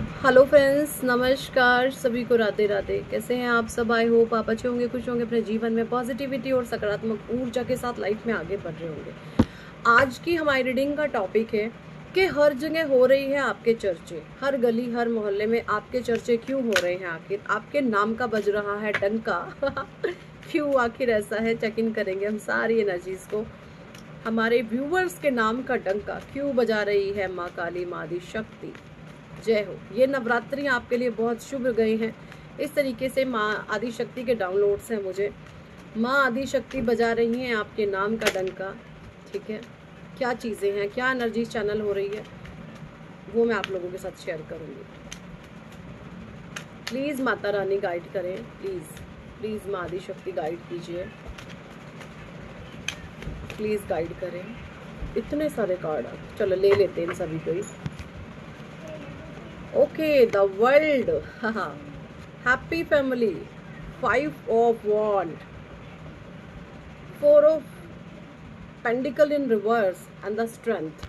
Hello friends, नमस्कार सभी को, राधे राधे। कैसे हैं आप सब? आई होप आप अच्छे होंगे, खुश होंगे, अपने जीवन में पॉजिटिविटी और सकारात्मक ऊर्जा के साथ लाइफ में आगे बढ़ रहे होंगे। आज की हमारी रीडिंग का टॉपिक है कि हर जगह हो रही है आपके चर्चे, हर गली हर मोहल्ले में आपके चर्चे क्यों हो रहे हैं? आखिर आपके नाम का बज रहा है डंका क्यों आखिर ऐसा है? चेक इन करेंगे हम सारी एनर्जीज को। हमारे व्यूवर्स के नाम का डंका क्यों बजा रही है माँ काली, माँ आदि शक्ति? जय हो। ये नवरात्रि आपके लिए बहुत शुभ गए हैं। इस तरीके से माँ आदि शक्ति के डाउनलोड्स हैं मुझे। माँ आदि शक्ति बजा रही हैं आपके नाम का डंका। ठीक है, क्या चीज़ें हैं, क्या एनर्जी चैनल हो रही है, वो मैं आप लोगों के साथ शेयर करूँगी। प्लीज़ माता रानी गाइड करें, प्लीज़ प्लीज़ माँ आदि शक्ति गाइड कीजिए, प्लीज़ गाइड करें। इतने सारे कार्ड, चलो ले लेते हैं इन सभी को ही। Okay, the world, haha, happy family, 5 of wand, 4 of pentacle in reverse and the strength।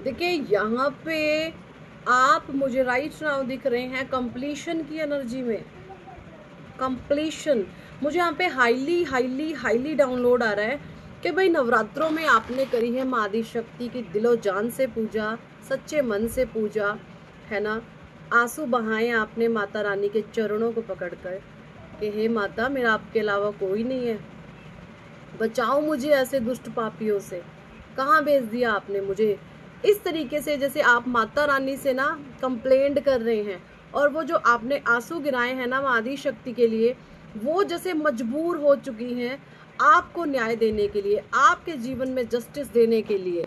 देखिए यहाँ पे आप मुझे राइट नाउ दिख रहे हैं कंप्लीशन की एनर्जी में। कंप्लीशन मुझे यहाँ पे हाईली हाईली हाईली डाउनलोड आ रहा है कि भाई नवरात्रों में आपने करी है माँ आदि शक्ति की दिलो जान से पूजा, सच्चे मन से पूजा, है ना। आंसू बहाए आपने माता रानी के चरणों को पकड़कर कि हे माता, मेरा आपके अलावा कोई नहीं है, बचाओ मुझे ऐसे दुष्ट पापियों से। कहाँ भेज दिया आपने मुझे? इस तरीके से जैसे आप माता रानी से ना कंप्लेंट कर रहे हैं, और वो जो आपने आंसू गिराए हैं ना माँ आदि शक्ति के लिए, वो जैसे मजबूर हो चुकी हैं आपको न्याय देने के लिए, आपके जीवन में जस्टिस देने के लिए।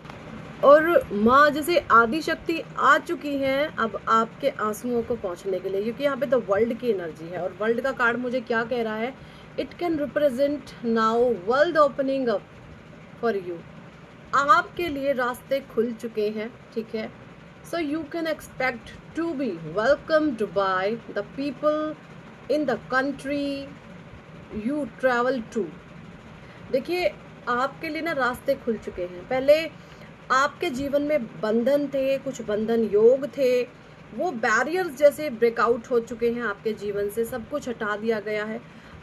और माँ जैसे आदि शक्ति आ चुकी हैं अब आपके आंसुओं को पहुंचने के लिए, क्योंकि यहाँ पे तो वर्ल्ड की एनर्जी है। और वर्ल्ड का कार्ड मुझे क्या कह रहा है? It can represent now world opening up for you. आपके लिए रास्ते खुल चुके हैं, ठीक है। So you can expect to be welcomed by the people in the country you travel to. देखिए आपके लिए ना रास्ते खुल चुके हैं। पहले आपके जीवन में बंधन थे, कुछ बंधन योग थे, वो बैरियर्स जैसे ब्रेकआउट हो चुके हैं आपके जीवन से, सब कुछ हटा दिया गया है।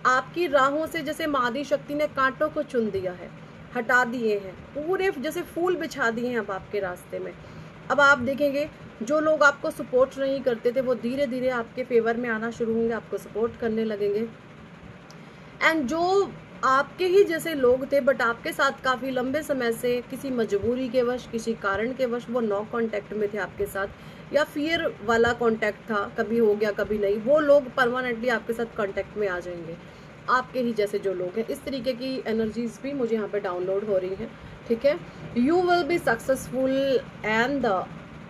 आपकी राहों से जैसे माँ आदि शक्ति ने कांटों को चुन दिया है, हटा दिए हैं, पूरे जैसे फूल बिछा दिए हैं अब आपके रास्ते में। अब आप देखेंगे जो लोग आपको सपोर्ट नहीं करते थे वो धीरे धीरे आपके फेवर में आना शुरू होंगे, आपको सपोर्ट करने लगेंगे। एंड जो आपके ही जैसे लोग थे बट आपके साथ काफ़ी लंबे समय से किसी मजबूरी के वश, किसी कारण के वश वो नो कांटेक्ट में थे आपके साथ, या फियर वाला कांटेक्ट था, कभी हो गया कभी नहीं, वो लोग परमानेंटली आपके साथ कांटेक्ट में आ जाएंगे, आपके ही जैसे जो लोग हैं। इस तरीके की एनर्जीज भी मुझे यहाँ पे डाउनलोड हो रही हैं, ठीक है। You will be successful and the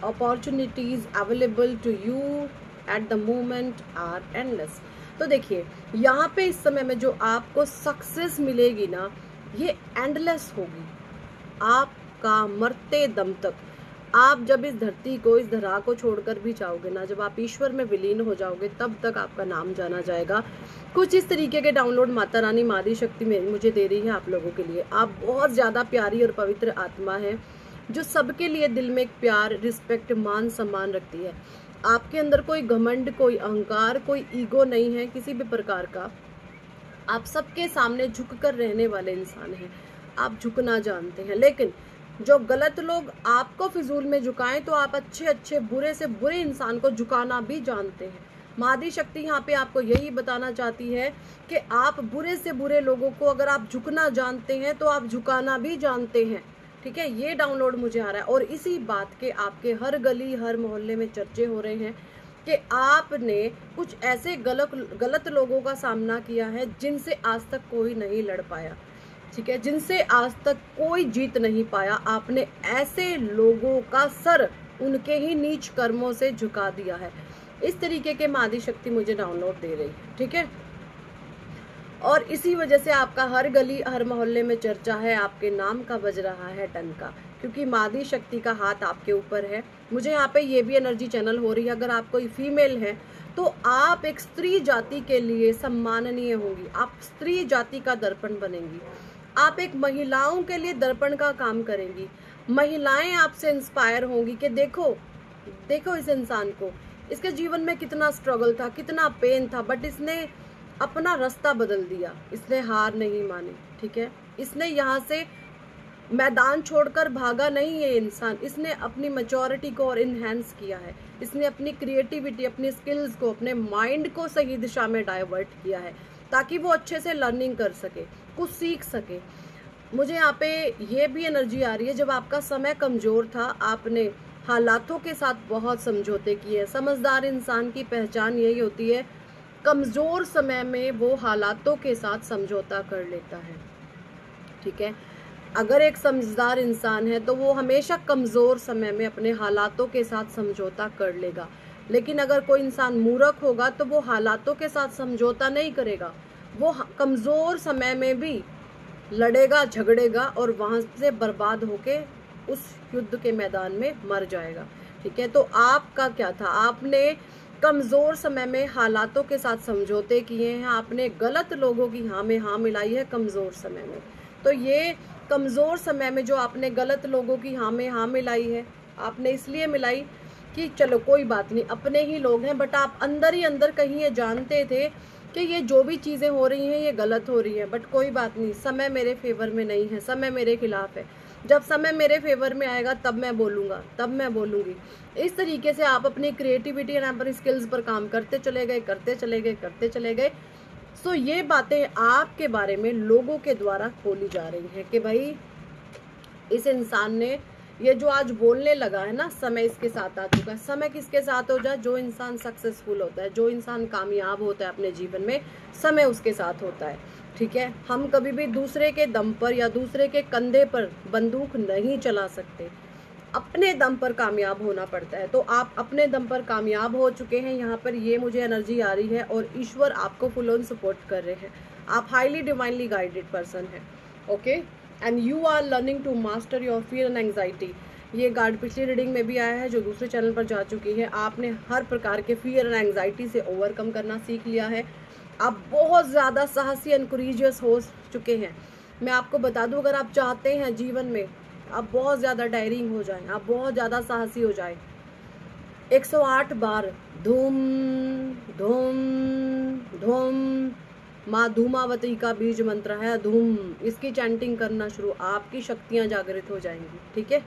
opportunities available to you at the moment are endless. तो देखिए यहाँ पे इस समय में जो आपको सक्सेस मिलेगी ना, ये एंडलेस होगी, आपका मरते दम तक। आप जब इस धरती को, इस धरा को छोड़कर भी जाओगे ना, जब आप ईश्वर में विलीन हो जाओगे, तब तक आपका नाम जाना जाएगा। कुछ इस तरीके के डाउनलोड माता रानी माँ आदि शक्ति में मुझे दे रही है आप लोगों के लिए। आप बहुत ज़्यादा प्यारी और पवित्र आत्मा है जो सबके लिए दिल में एक प्यार, रिस्पेक्ट, मान सम्मान रखती है। आपके अंदर कोई घमंड, कोई अहंकार, कोई ईगो नहीं है किसी भी प्रकार का। आप सबके सामने झुककर रहने वाले इंसान हैं, आप झुकना जानते हैं। लेकिन जो गलत लोग आपको फिजूल में झुकाएं तो आप अच्छे अच्छे, बुरे से बुरे इंसान को झुकाना भी जानते हैं। माँ आदि शक्ति यहाँ पे आपको यही बताना चाहती है कि आप बुरे से बुरे लोगों को अगर आप झुकना जानते हैं तो आप झुकाना भी जानते हैं, ठीक है। ये डाउनलोड मुझे आ रहा है और इसी बात के आपके हर गली हर मोहल्ले में चर्चे हो रहे हैं कि आपने कुछ ऐसे गलत लोगों का सामना किया है जिनसे आज तक कोई नहीं लड़ पाया, ठीक है, जिनसे आज तक कोई जीत नहीं पाया। आपने ऐसे लोगों का सर उनके ही नीच कर्मों से झुका दिया है। इस तरीके के माँ आदि शक्ति मुझे डाउनलोड दे रही है, ठीक है। और इसी वजह से आपका हर गली हर मोहल्ले में चर्चा है, आपके नाम का बज रहा है डंका, क्योंकि माँ आदि शक्ति का हाथ आपके ऊपर है। मुझे यहाँ पे ये भी एनर्जी चैनल हो रही है, अगर आप कोई फीमेल हैं तो आप एक स्त्री जाति के लिए सम्माननीय होंगी, आप स्त्री जाति का दर्पण बनेंगी, आप एक महिलाओं के लिए दर्पण का काम करेंगी। महिलाएं आपसे इंस्पायर होंगी कि देखो देखो इस इंसान को, इसके जीवन में कितना स्ट्रगल था, कितना पेन था, बट इसने अपना रास्ता बदल दिया, इसने हार नहीं मानी। ठीक है, इसने यहाँ से मैदान छोड़कर भागा नहीं है इंसान, इसने अपनी मैच्योरिटी को और इन्हेंस किया है, इसने अपनी क्रिएटिविटी, अपनी स्किल्स को, अपने माइंड को सही दिशा में डाइवर्ट किया है ताकि वो अच्छे से लर्निंग कर सके, कुछ सीख सके। मुझे यहाँ पे ये भी एनर्जी आ रही है, जब आपका समय कमजोर था आपने हालातों के साथ बहुत समझौते किए। समझदार इंसान की पहचान यही होती है, कमजोर समय में वो हालातों के साथ समझौता कर लेता है। ठीक है, अगर एक समझदार इंसान है तो वो हमेशा कमज़ोर समय में अपने हालातों के साथ समझौता कर लेगा। लेकिन अगर कोई इंसान मूर्ख होगा तो वो हालातों के साथ समझौता नहीं करेगा, वो कमज़ोर समय में भी लड़ेगा, झगड़ेगा और वहाँ से बर्बाद होके उस युद्ध के मैदान में मर जाएगा। ठीक है, तो आपका क्या था, आपने कमज़ोर समय में हालातों के साथ समझौते किए हैं, आपने गलत लोगों की हाँ में हाँ मिलाई है कमज़ोर समय में। तो ये कमज़ोर समय में जो आपने गलत लोगों की हाँ में हाँ मिलाई है, आपने इसलिए मिलाई कि चलो कोई बात नहीं, अपने ही लोग हैं, बट आप अंदर ही अंदर कहीं ये जानते थे कि ये जो भी चीज़ें हो रही हैं ये गलत हो रही हैं, बट कोई बात नहीं, समय मेरे फेवर में नहीं है, समय मेरे खिलाफ है, जब समय मेरे फेवर में आएगा तब मैं बोलूँगा, तब मैं बोलूँगी। इस तरीके से आप अपनी क्रिएटिविटी एंड अपनी स्किल्स पर काम करते चले गए, करते चले गए, करते चले गए। सो ये बातें आपके बारे में लोगों के द्वारा खोली जा रही हैं कि भाई इस इंसान ने ये जो आज बोलने लगा है ना, समय इसके साथ आ चुका है। समय किसके साथ हो जाए, जो इंसान सक्सेसफुल होता है, जो इंसान कामयाब होता है अपने जीवन में, समय उसके साथ होता है। ठीक है, हम कभी भी दूसरे के दम पर या दूसरे के कंधे पर बंदूक नहीं चला सकते, अपने दम पर कामयाब होना पड़ता है। तो आप अपने दम पर कामयाब हो चुके हैं, यहाँ पर ये मुझे एनर्जी आ रही है और ईश्वर आपको फुल ऑन सपोर्ट कर रहे हैं। आप हाईली डिवाइनली गाइडेड पर्सन हैं। Okay, and you are learning to master your fear and anxiety. ये गार्ड पिछली रीडिंग में भी आया है जो दूसरे चैनल पर जा चुकी है। आपने हर प्रकार के फियर एंड एंग्जाइटी से ओवरकम करना सीख लिया है। आप बहुत ज़्यादा साहसी एंड करेजियस हो चुके हैं। मैं आपको बता दूं, अगर आप चाहते हैं जीवन में आप बहुत ज़्यादा डायरिंग हो जाएं, आप बहुत ज़्यादा साहसी हो जाएं, 108 बार धूम धूम धूम, माँ धूमावती का बीज मंत्र है धूम, इसकी चैंटिंग करना शुरू, आपकी शक्तियाँ जागृत हो जाएंगी। ठीक है,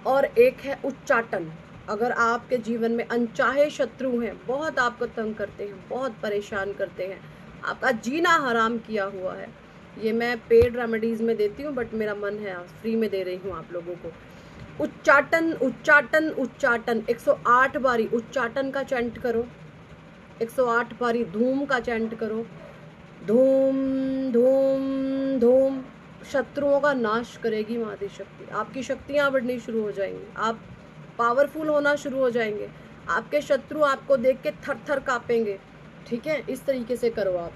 और एक है उच्चाटन। अगर आपके जीवन में अनचाहे शत्रु हैं, बहुत आपको तंग करते हैं, बहुत परेशान करते हैं, आपका जीना हराम किया हुआ है, ये मैं पेड रेमेडीज में देती हूँ बट मेरा मन है फ्री में दे रही हूँ आप लोगों को। उच्चाटन उच्चाटन उच्चाटन, 108 बारी उच्चाटन का चैंट करो, 108 बारी धूम का चैंट करो, धूम धूम धूम। शत्रुओं का नाश करेगी माँ आदि शक्ति, आपकी शक्तियाँ बढ़नी शुरू हो जाएंगी, आप पावरफुल होना शुरू हो जाएंगे, आपके शत्रु आपको देख के थर थर कांपेंगे। ठीक है, इस तरीके से करो आप।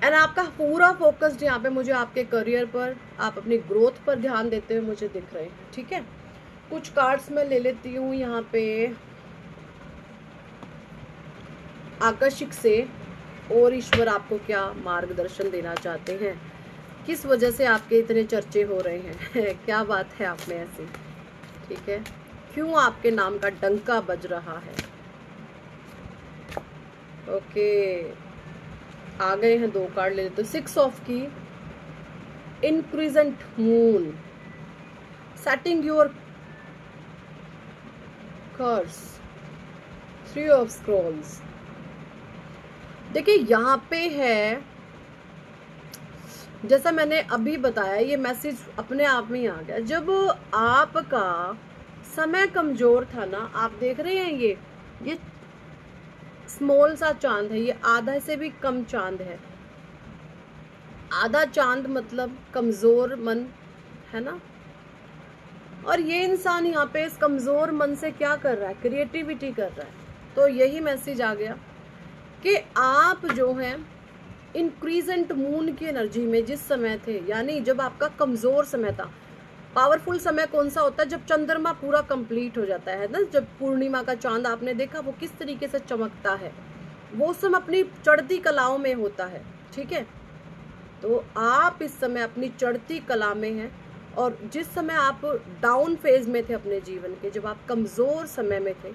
एंड आपका पूरा फोकस्ड यहाँ पे मुझे आपके करियर पर, आप अपनी ग्रोथ पर ध्यान देते हुए मुझे दिख रहे हैं। ठीक है, कुछ कार्ड्स मैं ले लेती हूँ यहाँ पे आकर्षक से, और ईश्वर आपको क्या मार्गदर्शन देना चाहते हैं, किस वजह से आपके इतने चर्चे हो रहे हैं क्या बात है आप में ऐसी। ठीक है, क्यों आपके नाम का डंका बज रहा है। ओके, आ गए हैं 2 कार्ड ले लेते। 6 ऑफ की, इनक्रीजेंट मून, सेटिंग योर कर्स, 3 ऑफ स्क्रॉल्स। देखिए यहाँ पे है, जैसा मैंने अभी बताया, ये मैसेज अपने आप में ही आ गया। जब आपका समय कमजोर था ना, आप देख रहे हैं ये स्मॉल सा चांद है, ये आधा से भी कम चांद है। आधा चांद मतलब कमजोर मन है ना, और ये इंसान यहाँ पे इस कमजोर मन से क्या कर रहा है, क्रिएटिविटी कर रहा है। तो यही मैसेज आ गया कि आप जो हैं इंक्रीजेंट मून की एनर्जी में जिस समय थे, यानी जब आपका कमजोर समय था। पावरफुल समय कौन सा होता है, जब चंद्रमा पूरा कंप्लीट हो जाता है ना, जब पूर्णिमा का चांद आपने देखा वो किस तरीके से चमकता है, वो समय अपनी चढ़ती कलाओं में होता है। ठीक है, तो आप इस समय अपनी चढ़ती कला में हैं और जिस समय आप डाउन फेज में थे अपने जीवन के, जब आप कमज़ोर समय में थे,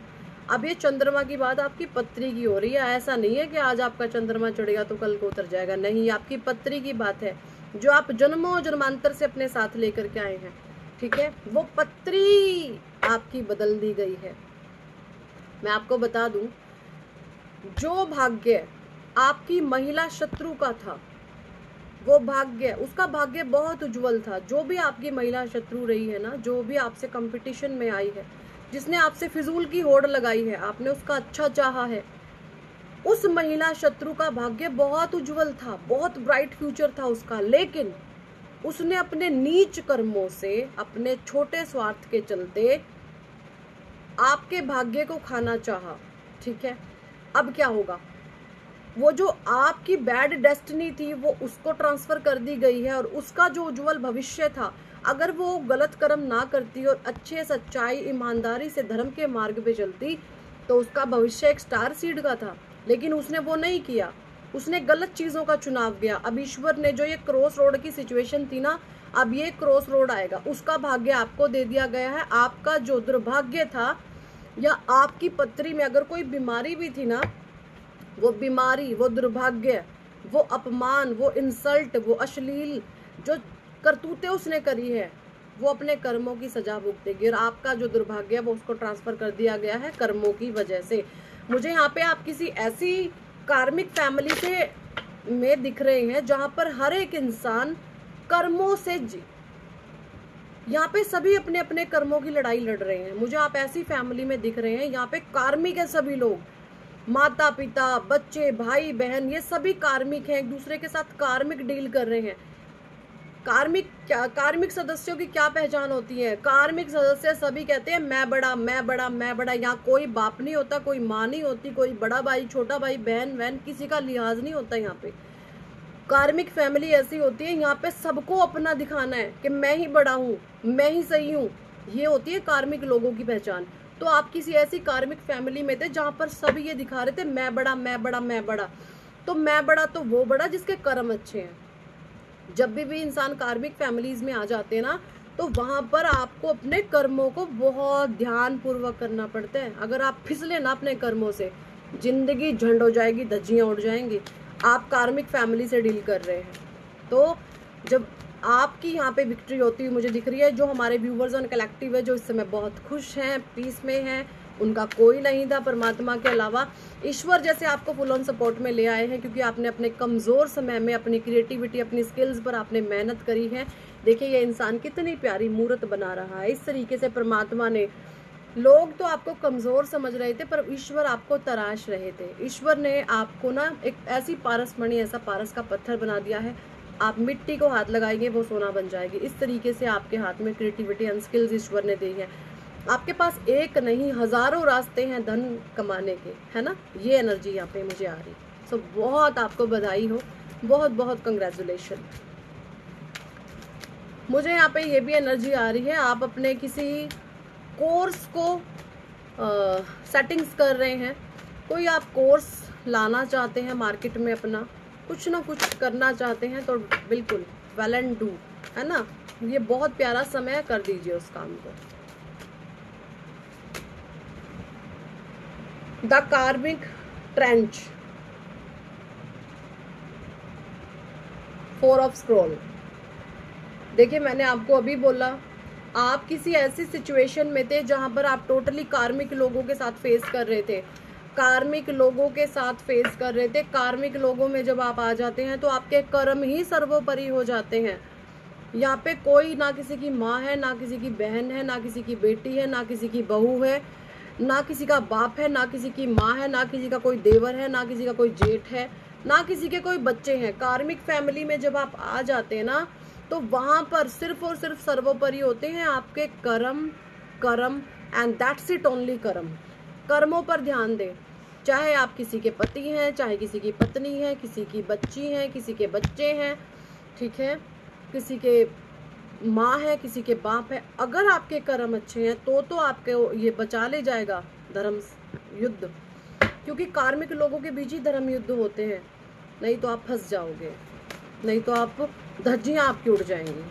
अब ये चंद्रमा की बात आपकी पत्री की हो रही है। ऐसा नहीं है कि आज आपका चंद्रमा चढ़ेगा तो कल को उतर जाएगा, नहीं, आपकी पत्री की बात है जो आप जन्मों जन्मांतर से अपने साथ लेकर के आए हैं, ठीक है। वो पत्री आपकी बदल दी गई है। मैं आपको बता दूं, जो भाग्य आपकी महिला शत्रु का था, वो भाग्य, उसका भाग्य बहुत उज्जवल था। जो भी आपकी महिला शत्रु रही है ना, जो भी आपसे कंपटीशन में आई है, जिसने आपसे फिजूल की होड़ लगाई है, आपने उसका अच्छा चाहा है, उस महिला शत्रु का भाग्य बहुत उज्जवल था, बहुत ब्राइट फ्यूचर था उसका। लेकिन उसने अपने नीच कर्मों से, अपने छोटे स्वार्थ के चलते आपके भाग्य को खाना चाहा, ठीक है। अब क्या होगा, वो जो आपकी बैड डेस्टिनी थी वो उसको ट्रांसफर कर दी गई है, और उसका जो उज्जवल भविष्य था, अगर वो गलत कर्म ना करती और अच्छे, सच्चाई, ईमानदारी से धर्म के मार्ग पे चलती, तो उसका भविष्य एक स्टार सीड का था। लेकिन उसने वो नहीं किया, उसने गलत चीजों का चुनाव किया। अब ईश्वर ने जो ये क्रॉस रोड की सिचुएशन थी ना, अब ये क्रॉस रोड आएगा, उसका भाग्य आपको दे दिया गया है। आपका जो दुर्भाग्य था, या आपकी पत्री में अगर कोई बीमारी भी थी ना, वो बीमारी, वो दुर्भाग्य, वो अपमान, वो इंसल्ट, वो अश्लील जो करतूतें उसने करी है, वो अपने कर्मों की सजा भुगतेगी। और आपका जो दुर्भाग्य है वो उसको ट्रांसफर कर दिया गया है कर्मों की वजह से। मुझे यहाँ पे आप किसी ऐसी कार्मिक फैमिली से में दिख रहे हैं जहां पर हर एक इंसान कर्मों से यहाँ पे सभी अपने अपने कर्मों की लड़ाई लड़ रहे हैं। मुझे आप ऐसी फैमिली में दिख रहे हैं, यहाँ पे कार्मिक है सभी लोग, माता पिता, बच्चे, भाई बहन, ये सभी कार्मिक हैं, एक दूसरे के साथ कार्मिक डील कर रहे हैं। कार्मिक सदस्यों की क्या पहचान होती है? कार्मिक सदस्य सभी कहते हैं मैं बड़ा, मैं बड़ा, मैं बड़ा। यहाँ कोई बाप नहीं होता, कोई माँ नहीं होती, कोई बड़ा भाई, छोटा भाई, बहन वहन, किसी का लिहाज नहीं होता। यहाँ पे कार्मिक फैमिली ऐसी होती है, यहाँ पे सबको अपना दिखाना है कि मैं ही बड़ा हूँ, मैं ही सही हूँ, ये होती है कार्मिक लोगों की पहचान। तो आप किसी ऐसी कार्मिक फैमिली में थे जहां पर सब ये दिखा रहे थे मैं बड़ा, मैं बड़ा, मैं बड़ा। तो मैं बड़ा तो वो बड़ा जिसके कर्म अच्छे हैं। जब भी इंसान कार्मिक फैमिलीज में आ जाते हैं ना, तो वहां पर आपको अपने कर्मों को बहुत ध्यान पूर्वक करना पड़ता है। अगर आप फिसले ना अपने कर्मों से, जिंदगी झंड हो जाएगी, धज्जियां उड़ जाएंगी। आप कार्मिक फैमिली से डील कर रहे हैं, तो जब आपकी यहाँ पे विक्ट्री होती हुई मुझे दिख रही है। जो हमारे व्यूवर्स ऑन कलेक्टिव है, जो इस समय बहुत खुश हैं, पीस में हैं, उनका कोई नहीं था परमात्मा के अलावा। ईश्वर जैसे आपको फुल ऑन सपोर्ट में ले आए हैं, क्योंकि आपने अपने कमज़ोर समय में अपनी क्रिएटिविटी, अपनी स्किल्स पर आपने मेहनत करी है। देखिए ये इंसान कितनी प्यारी मूर्त बना रहा है। इस तरीके से परमात्मा ने, लोग तो आपको कमज़ोर समझ रहे थे, पर ईश्वर आपको तराश रहे थे। ईश्वर ने आपको ना एक ऐसी पारस मणि, ऐसा पारस का पत्थर बना दिया है, आप मिट्टी को हाथ लगाएंगे वो सोना बन जाएगी। इस तरीके से आपके हाथ में क्रिएटिविटी एंड स्किल्स ईश्वर ने दी है। आपके पास एक नहीं हजारों रास्ते हैं धन कमाने के, है ना। ये एनर्जी यहाँ पे मुझे आ रही। सो बहुत आपको बधाई हो, बहुत बहुत कंग्रेचुलेशन। मुझे यहाँ पे ये भी एनर्जी आ रही है, आप अपने किसी कोर्स को सेटिंग्स कर रहे हैं, कोई आप कोर्स लाना चाहते हैं मार्केट में, अपना कुछ ना कुछ करना चाहते हैं, तो बिल्कुल वेल एंड डू, है ना। ये बहुत प्यारा समय है, कर दीजिए उस काम को। द कार्मिक ट्रेंच, 4 ऑफ स्क्रॉल। देखिए मैंने आपको अभी बोला, आप किसी ऐसी सिचुएशन में थे जहां पर आप टोटली कार्मिक लोगों के साथ फेस कर रहे थे, कार्मिक लोगों के साथ फेस कर रहे थे। कार्मिक लोगों में जब आप आ जाते हैं तो आपके कर्म ही सर्वोपरि हो जाते हैं। यहाँ पे कोई ना किसी की माँ है, ना किसी की बहन है, ना किसी की बेटी है, ना किसी की बहू है, ना किसी का बाप है, ना किसी की माँ है, ना किसी का कोई देवर है, ना किसी का कोई जेठ है, ना किसी के कोई बच्चे हैं। कार्मिक फैमिली में जब आप आ जाते हैं ना, तो वहां पर सिर्फ और सिर्फ सर्वोपरि होते हैं आपके कर्म, कर्म एंड दैट्स इट, ओनली कर्म। कर्मों पर ध्यान दें, चाहे आप किसी के पति हैं, चाहे किसी की पत्नी है, किसी की बच्ची है, किसी के बच्चे हैं, ठीक है, किसी के माँ है, किसी के बाप है। अगर आपके कर्म अच्छे हैं तो आपके ये बचा ले जाएगा धर्म युद्ध, क्योंकि कार्मिक लोगों के बीच ही धर्म युद्ध होते हैं। नहीं तो आप फंस जाओगे, नहीं तो आप धज्जियां आपकी उड़ जाएंगी।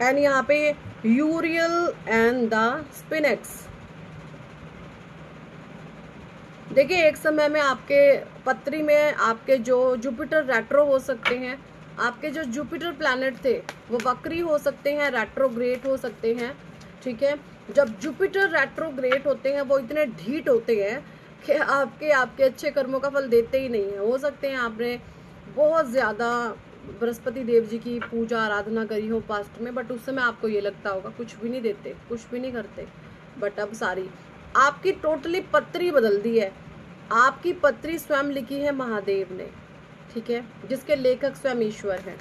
एंड यहाँ पे यूरियल एंड द स्पिनेक्स। देखिए एक समय में आपके पत्री में आपके जो जुपिटर रेट्रो हो सकते हैं, आपके जो जुपिटर प्लैनेट थे वो वक्री हो सकते हैं, रेट्रोग्रेड हो सकते हैं, ठीक है। जब जुपिटर रेट्रोग्रेड होते हैं वो इतने ढीठ होते हैं कि आपके अच्छे कर्मों का फल देते ही नहीं है। हो सकते हैं आपने बहुत ज़्यादा बृहस्पति देव जी की पूजा आराधना करी हो पास्ट में, बट उस समय आपको ये लगता होगा कुछ भी नहीं देते, कुछ भी नहीं करते, बट अब सारी आपकी टोटली पत्री बदल दी है। आपकी पत्री स्वयं लिखी है महादेव ने, ठीक है, जिसके लेखक स्वयं ईश्वर हैं।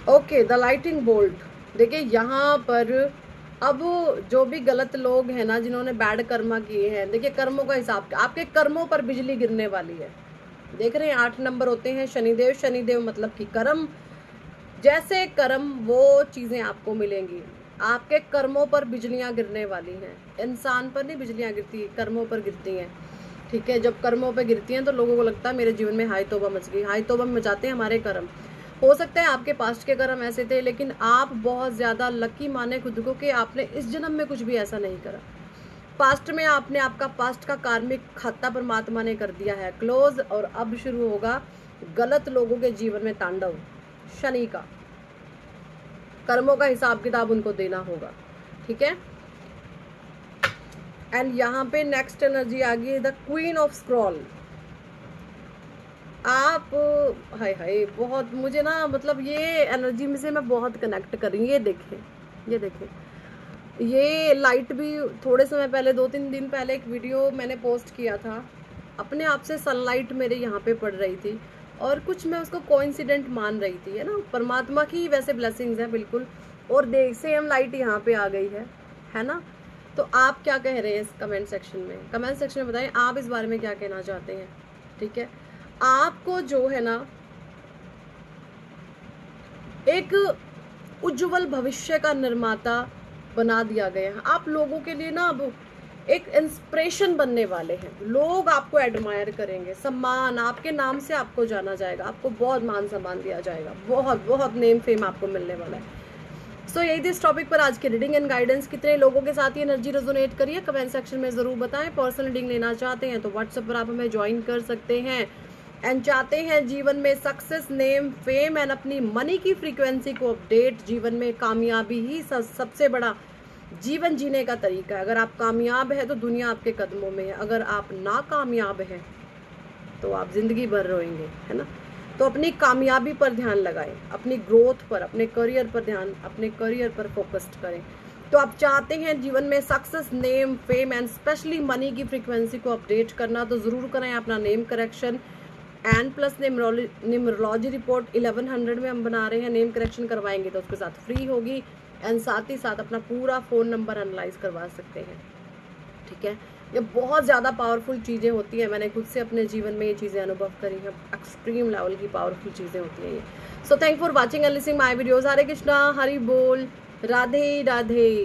Okay, the lighting bolt. देखिए यहाँ पर अब जो भी गलत लोग हैं ना, जिन्होंने बैड कर्मा किए हैं, देखिए कर्मों का हिसाब, आपके कर्मों पर बिजली गिरने वाली है। देख रहे हैं 8 नंबर होते हैं शनिदेव। शनिदेव मतलब कि कर्म, जैसे कर्म वो चीजें आपको मिलेंगी। आपके कर्मों पर बिजलियां गिरने वाली हैं। इंसान पर नहीं बिजलियां गिरती, कर्मों पर गिरती हैं, ठीक है। जब कर्मों पर गिरती हैं तो लोगों को लगता है मेरे जीवन में हाई तौबा मच गई। हाई तौबा मचाते हैं हमारे कर्म। हो सकता है आपके पास्ट के कर्म ऐसे थे, लेकिन आप बहुत ज्यादा लकी माने खुद को कि आपने इस जन्म में कुछ भी ऐसा नहीं करा। पास्ट में आपने आपका पास्ट का कार्मिक खाता परमात्मा ने कर दिया है क्लोज, और अब शुरू होगा गलत लोगों के जीवन में तांडव शनि का। कर्मों का हिसाब किताब उनको देना होगा, ठीक है। एंड यहाँ पे नेक्स्ट एनर्जी आ गई द क्वीन ऑफ स्क्रॉल। आप हाय हाय, बहुत मुझे ना मतलब ये एनर्जी में से मैं बहुत कनेक्ट कर रही हूँ। ये देखें, ये देखें, ये लाइट भी थोड़े समय पहले 2-3 दिन पहले एक वीडियो मैंने पोस्ट किया था। अपने आप से सनलाइट मेरे यहाँ पे पड़ रही थी, और कुछ मैं उसको कोइंसिडेंट मान रही थी, है ना, परमात्मा की वैसे ब्लेसिंग्स हैं बिल्कुल। और देख सेम लाइट यहाँ पे आ गई है ना। तो आप क्या कह रहे हैं इस कमेंट सेक्शन में? कमेंट सेक्शन में बताएं आप इस बारे में क्या कहना चाहते हैं, ठीक है। आपको जो है ना एक उज्जवल भविष्य का निर्माता बना दिया गया है। आप लोगों के लिए ना अब एक इंस्पिरेशन बनने वाले हैं। लोग आपको एडमायर करेंगे, सम्मान आपके नाम से आपको जाना जाएगा, आपको बहुत मान सम्मान दिया जाएगा, बहुत बहुत नेम फेम आपको मिलने वाला है। सो यही थी इस टॉपिक पर आज की रीडिंग एंड गाइडेंस। कितने लोगों के साथ ये एनर्जी रेजोनेट करिए कमेंट सेक्शन में जरूर बताएं। पर्सनल रीडिंग लेना चाहते हैं तो व्हाट्सएप पर आप हमें ज्वाइन कर सकते हैं। एंड चाहते हैं जीवन में सक्सेस, नेम, फेम एंड अपनी मनी की फ्रीक्वेंसी को अपडेट, जीवन में कामयाबी ही सबसे बड़ा जीवन जीने का तरीका है। अगर आप कामयाब है तो दुनिया आपके कदमों में है, अगर आप नाकामयाब हैं तो आप जिंदगी भर रोएंगे, है ना। तो अपनी कामयाबी पर ध्यान लगाएं, अपनी ग्रोथ पर, अपने करियर पर ध्यान, अपने करियर पर फोकस्ड करें। तो आप चाहते हैं जीवन में success, name, fame and specially money की फ्रीक्वेंसी को अपडेट करना, तो ज़रूर करें अपना name correction and plus numerology report 1100 में हम बना रहे हैं। नेम करेक्शन करवाएंगे तो उसके साथ फ्री होगी, एंड साथ ही साथ अपना पूरा फ़ोन नंबर एनालाइज करवा सकते हैं, ठीक है। ये बहुत ज़्यादा पावरफुल चीज़ें होती हैं, मैंने खुद से अपने जीवन में ये चीज़ें अनुभव करी हैं। एक्सट्रीम लेवल की पावरफुल चीज़ें होती हैं ये। So thank for watching and listening my videos. Hare Krishna, Hari बोल, राधे राधे।